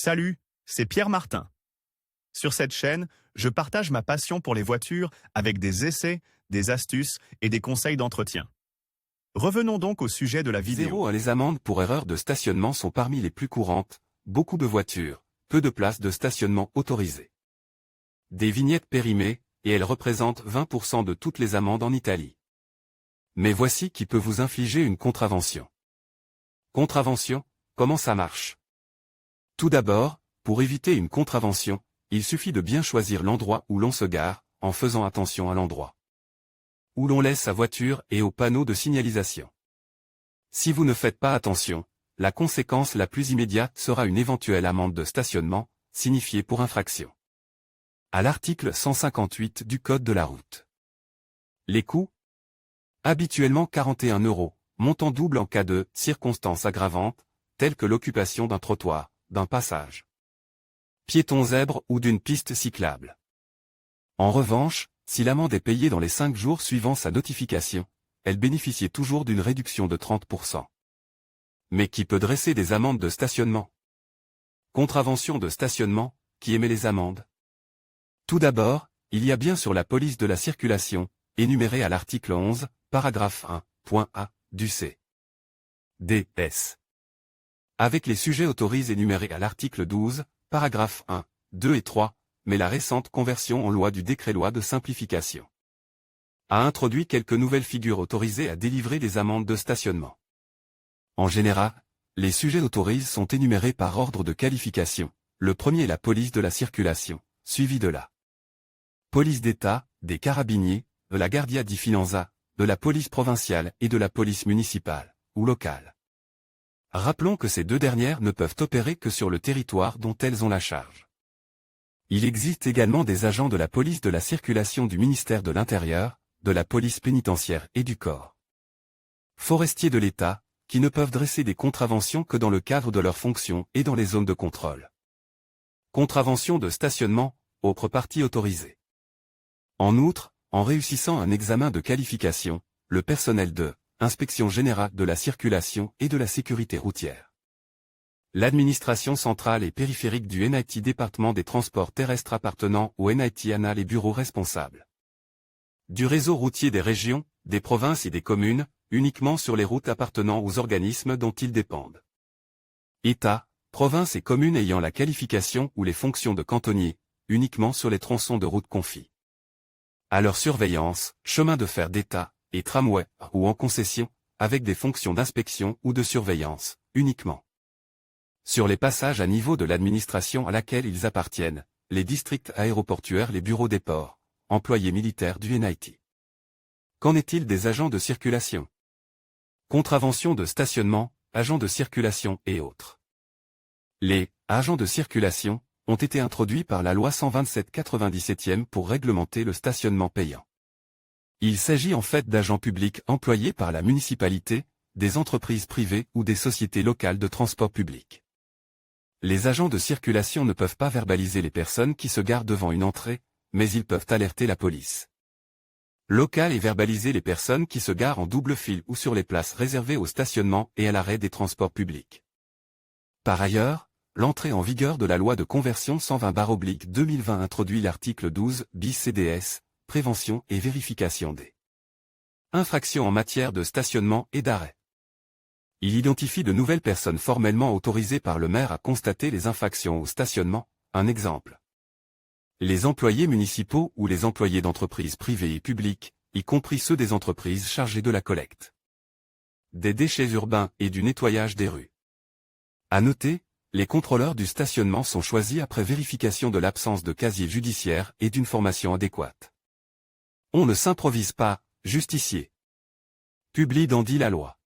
Salut, c'est Pierre Martin. Sur cette chaîne, je partage ma passion pour les voitures avec des essais, des astuces et des conseils d'entretien. Revenons donc au sujet de la vidéo. 0. Les amendes pour erreur de stationnement sont parmi les plus courantes, beaucoup de voitures, peu de places de stationnement autorisées. Des vignettes périmées, et elles représentent 20% de toutes les amendes en Italie. Mais voici qui peut vous infliger une contravention. Contravention, comment ça marche? Tout d'abord, pour éviter une contravention, il suffit de bien choisir l'endroit où l'on se gare, en faisant attention à l'endroit où l'on laisse sa voiture et aux panneaux de signalisation. Si vous ne faites pas attention, la conséquence la plus immédiate sera une éventuelle amende de stationnement, signifiée pour infraction. À l'article 158 du Code de la route. Les coûts? Habituellement 41 €, montant double en cas de circonstances aggravantes, telles que l'occupation d'un trottoir, d'un passage piéton zèbre ou d'une piste cyclable. En revanche, si l'amende est payée dans les 5 jours suivant sa notification, elle bénéficiait toujours d'une réduction de 30%. Mais qui peut dresser des amendes de stationnement? Contravention de stationnement, qui émet les amendes? Tout d'abord, il y a bien sûr la police de la circulation, énumérée à l'article 11, paragraphe 1.a, du C.D.S. Avec les sujets autorisés énumérés à l'article 12, paragraphes 1, 2 et 3, mais la récente conversion en loi du décret-loi de simplification a introduit quelques nouvelles figures autorisées à délivrer des amendes de stationnement. En général, les sujets autorisés sont énumérés par ordre de qualification. Le premier est la police de la circulation, suivi de la police d'État, des carabiniers, de la Guardia di Finanza, de la police provinciale et de la police municipale, ou locale. Rappelons que ces deux dernières ne peuvent opérer que sur le territoire dont elles ont la charge. Il existe également des agents de la police de la circulation du ministère de l'Intérieur, de la police pénitentiaire et du corps forestier de l'État, qui ne peuvent dresser des contraventions que dans le cadre de leurs fonctions et dans les zones de contrôle. Contravention de stationnement, autre partie autorisée. En outre, en réussissant un examen de qualification, le personnel de Inspection générale de la circulation et de la sécurité routière, l'administration centrale et périphérique du NIT département des transports terrestres appartenant au NIT ANA les bureaux responsables du réseau routier des régions, des provinces et des communes, uniquement sur les routes appartenant aux organismes dont ils dépendent. État, provinces et communes ayant la qualification ou les fonctions de cantonnier, uniquement sur les tronçons de route confiés à leur surveillance, chemin de fer d'État, et tramway, ou en concession, avec des fonctions d'inspection ou de surveillance, uniquement sur les passages à niveau de l'administration à laquelle ils appartiennent, les districts aéroportuaires, les bureaux des ports, employés militaires du NIT. Qu'en est-il des agents de circulation? Contravention de stationnement, agents de circulation et autres. Les agents de circulation ont été introduits par la loi 127/97 pour réglementer le stationnement payant. Il s'agit en fait d'agents publics employés par la municipalité, des entreprises privées ou des sociétés locales de transport public. Les agents de circulation ne peuvent pas verbaliser les personnes qui se garent devant une entrée, mais ils peuvent alerter la police locale et verbaliser les personnes qui se garent en double file ou sur les places réservées au stationnement et à l'arrêt des transports publics. Par ailleurs, l'entrée en vigueur de la loi de conversion 120/2020 introduit l'article 12 bis CDS, prévention et vérification des infractions en matière de stationnement et d'arrêt. Il identifie de nouvelles personnes formellement autorisées par le maire à constater les infractions au stationnement. Un exemple: les employés municipaux ou les employés d'entreprises privées et publiques, y compris ceux des entreprises chargées de la collecte des déchets urbains et du nettoyage des rues. À noter, les contrôleurs du stationnement sont choisis après vérification de l'absence de casier judiciaire et d'une formation adéquate. On ne s'improvise pas, justicier. Publie dans dit la loi.